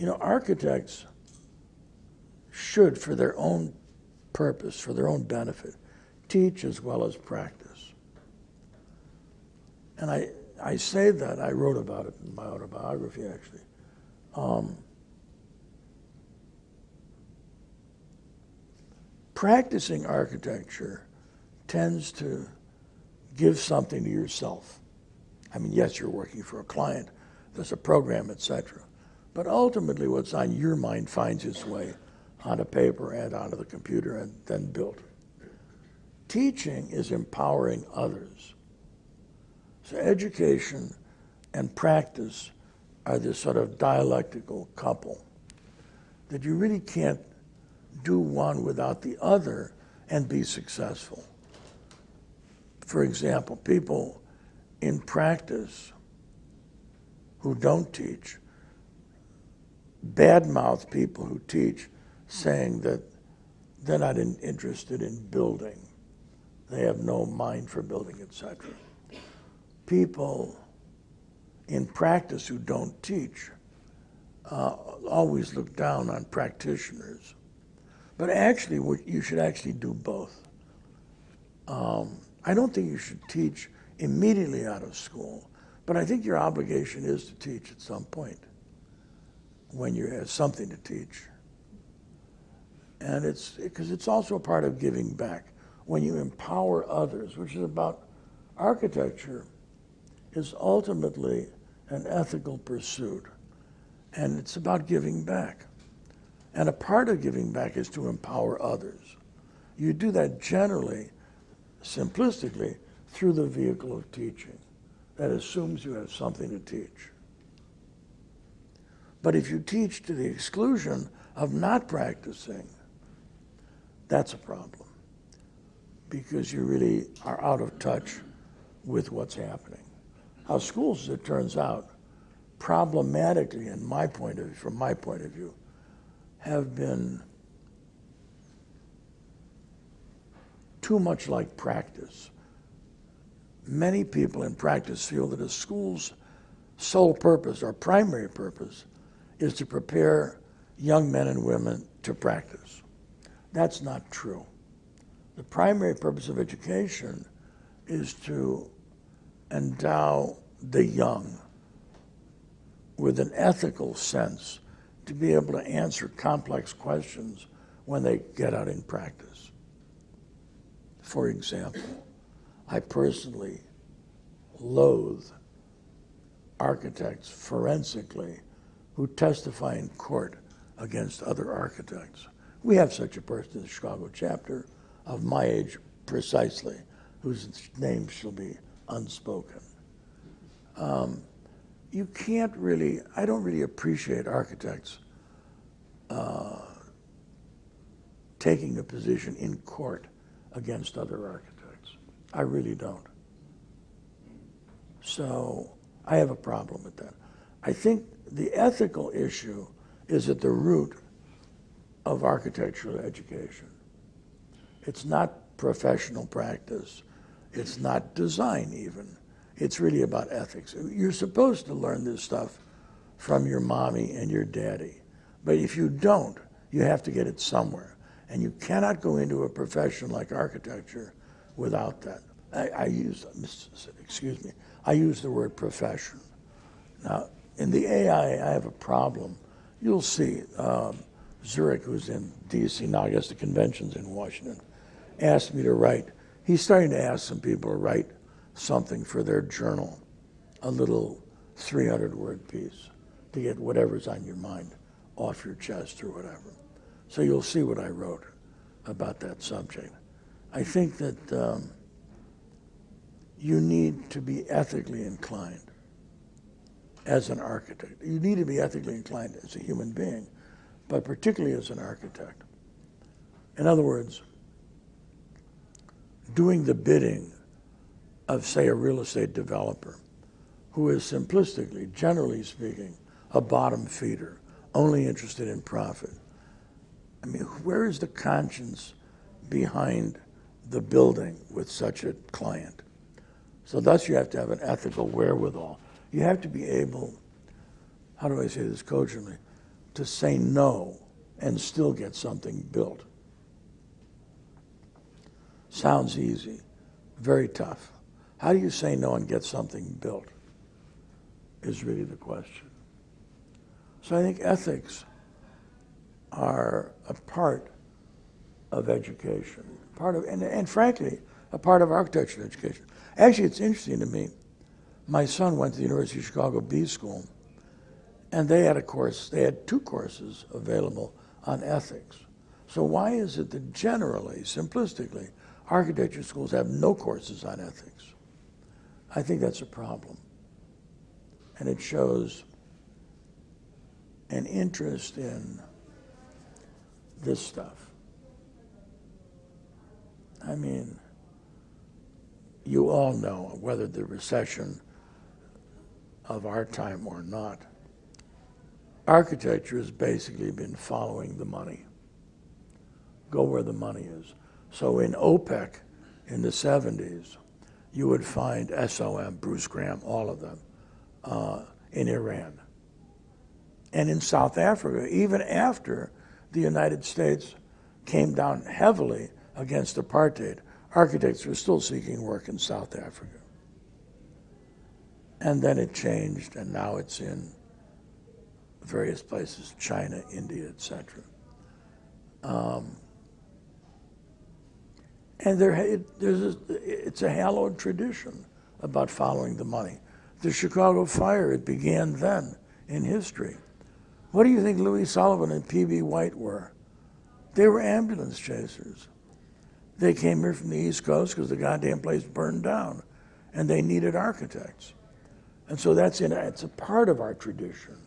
Architects should, for their own purpose, for their own benefit, teach as well as practice. And I say that, I wrote about it in my autobiography, actually. Practicing architecture tends to give something to yourself. I mean, yes, you're working for a client, there's a program, etc. But ultimately, what's on your mind finds its way onto paper and onto the computer and then built. Teaching is empowering others. So education and practice are this sort of dialectical couple that you really can't do one without the other and be successful. For example, people in practice who don't teach badmouth people who teach, saying that they're not interested in building. They have no mind for building, etc. People in practice who don't teach always look down on practitioners. But actually, you should actually do both. I don't think you should teach immediately out of school, but I think your obligation is to teach at some point when you have something to teach. And because it's also a part of giving back. When you empower others, which is about architecture, is ultimately an ethical pursuit. And it's about giving back. And a part of giving back is to empower others. You do that generally, simplistically, through the vehicle of teaching. That assumes you have something to teach. But if you teach to the exclusion of not practicing, that's a problem, because you really are out of touch with what's happening. Our schools, as it turns out, problematically, from my point of view, have been too much like practice. Many people in practice feel that a school's sole purpose or primary purpose is to prepare young men and women to practice. That's not true. The primary purpose of education is to endow the young with an ethical sense to be able to answer complex questions when they get out in practice. For example, I personally loathe architects forensically who testify in court against other architects. We have such a person in the Chicago chapter of my age precisely, whose name shall be unspoken. You can't really, I don't really appreciate architects taking a position in court against other architects. I really don't. So I have a problem with that. I think the ethical issue is at the root of architectural education. It's not professional practice. It's not design even. It's really about ethics. You're supposed to learn this stuff from your mommy and your daddy. But if you don't, you have to get it somewhere. And you cannot go into a profession like architecture without that. I use the word profession. Now, in the AI, I have a problem. You'll see Zurich, who's in DC now, I guess the convention's in Washington, asked me to write. He's starting to ask some people to write something for their journal, a little 300-word piece to get whatever's on your mind off your chest or whatever. So you'll see what I wrote about that subject. I think that you need to be ethically inclined as an architect. You need to be ethically inclined as a human being, but particularly as an architect. In other words, doing the bidding of, say, a real estate developer who is simplistically, generally speaking, a bottom feeder, only interested in profit. I mean, where is the conscience behind the building with such a client? So thus you have to have an ethical wherewithal. You have to be able, how do I say this cogently, to say no and still get something built. Sounds easy, very tough. How do you say no and get something built is really the question. So I think ethics are a part of education, and frankly, a part of architecture education. Actually, it's interesting to me. My son went to the University of Chicago B School, and they had two courses available on ethics. So why is it that generally, simplistically, architecture schools have no courses on ethics? I think that's a problem. And it shows an interest in this stuff. I mean, you all know, whether the recession of our time or not, architecture has basically been following the money. Go where the money is. So in OPEC in the 70s, you would find SOM, Bruce Graham, all of them, in Iran. And in South Africa, even after the United States came down heavily against apartheid, architects were still seeking work in South Africa. And then it changed, and now it's in various places, China, India, etc. And it's a hallowed tradition about following the money. The Chicago fire, it began then in history. What do you think Louis Sullivan and P.B. White were? They were ambulance chasers. They came here from the East Coast because the goddamn place burned down, and they needed architects. And so it's a part of our tradition.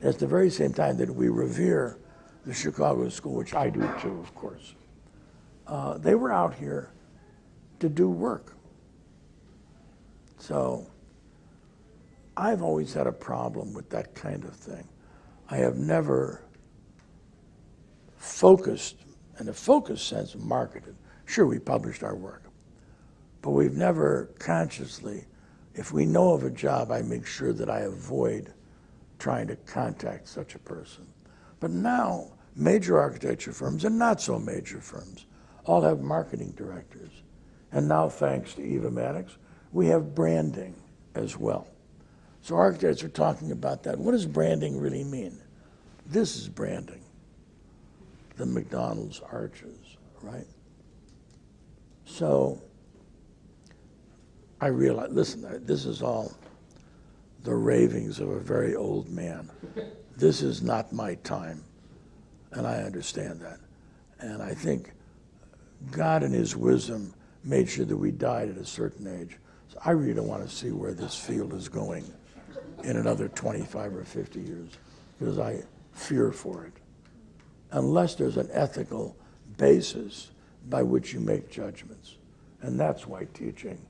At the very same time that we revere the Chicago School, which I do too, of course. They were out here to do work. So I've always had a problem with that kind of thing. I have never focused, in a focused sense, marketed. Sure, we published our work, but we've never consciously, if we know of a job, I make sure that I avoid trying to contact such a person. But now, major architecture firms and not so major firms all have marketing directors. And now, thanks to Eva Maddox, we have branding as well. So architects are talking about that. What does branding really mean? This is branding. The McDonald's arches, right? So I realize, listen, this is all the ravings of a very old man. This is not my time, and I understand that. And I think God in his wisdom made sure that we died at a certain age. So I really don't want to see where this field is going in another 25 or 50 years, because I fear for it. Unless there's an ethical basis by which you make judgments. And that's why teaching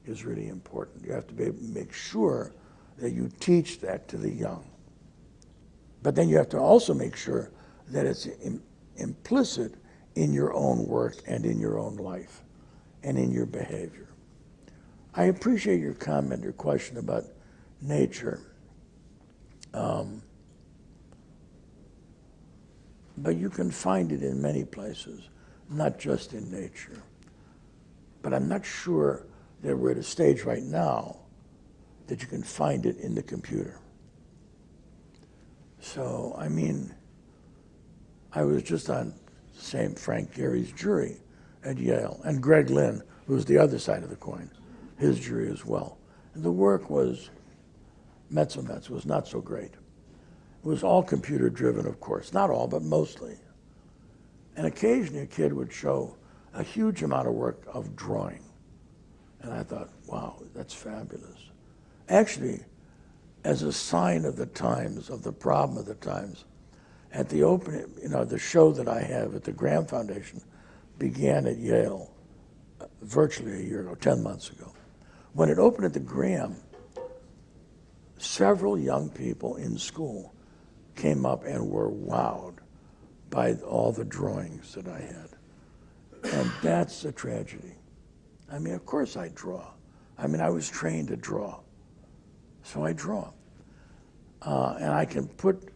is really important. You have to make sure that you teach that to the young. But then you have to also make sure that it's implicit in your own work and in your own life and in your behavior. I appreciate your comment or question about nature. But you can find it in many places, not just in nature. But I'm not sure that we're at a stage right now that you can find it in the computer. So, I mean, I was just on Frank Gehry's jury at Yale, and Greg Lynn, who's the other side of the coin, his jury as well. And the work was mezzo-mezzo, was not so great. It was all computer-driven, of course. Not all, but mostly. And occasionally a kid would show a huge amount of work of drawing. And I thought, wow, that's fabulous. Actually, as a sign of the times, of the problem of the times, at the opening, the show that I have at the Graham Foundation began at Yale virtually a year ago, 10 months ago. When it opened at the Graham, several young people in school came up and were wowed by all the drawings that I had. And that's a tragedy. I mean, of course I draw. I mean, I was trained to draw. So I draw. And I can put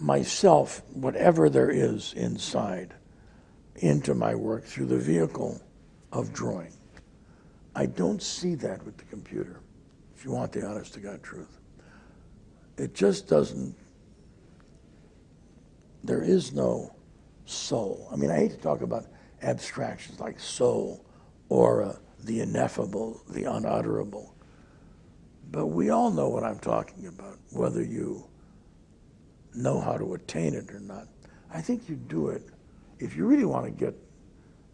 myself, whatever there is inside, into my work through the vehicle of drawing. I don't see that with the computer, if you want the honest to God truth. It just doesn't, there is no soul. I mean, I hate to talk about abstractions like soul or the ineffable, the unutterable, but we all know what I'm talking about, whether you know how to attain it or not. I think you do it, if you really want to get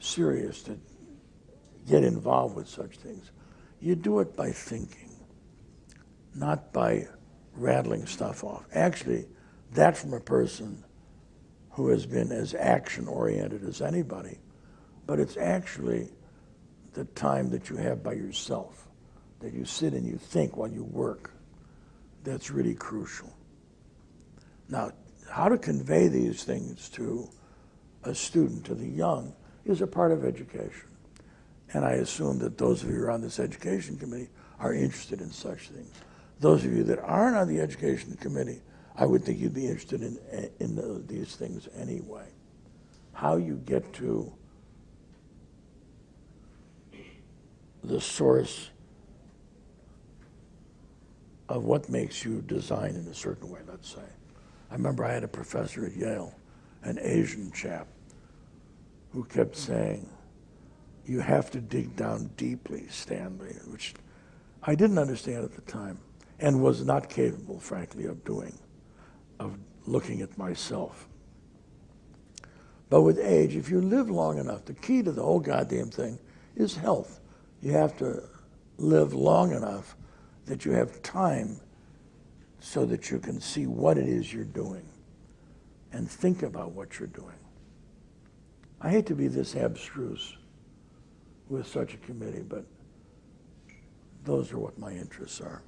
serious, to get involved with such things, you do it by thinking, not by rattling stuff off. Actually, that from a person who has been as action-oriented as anybody, but it's actually the time that you have by yourself, that you sit and you think while you work. That's really crucial. Now, how to convey these things to a student, to the young, is a part of education. And I assume that those of you who are on this education committee are interested in such things. Those of you that aren't on the education committee, I would think you'd be interested in these things anyway. How you get to the source of what makes you design in a certain way, let's say. I remember I had a professor at Yale, an Asian chap, who kept saying, "You have to dig down deeply, Stanley," which I didn't understand at the time and was not capable, frankly, of doing, of looking at myself. But with age, if you live long enough, the key to the whole goddamn thing is health. You have to live long enough that you have time so that you can see what it is you're doing and think about what you're doing. I hate to be this abstruse with such a committee, but those are what my interests are.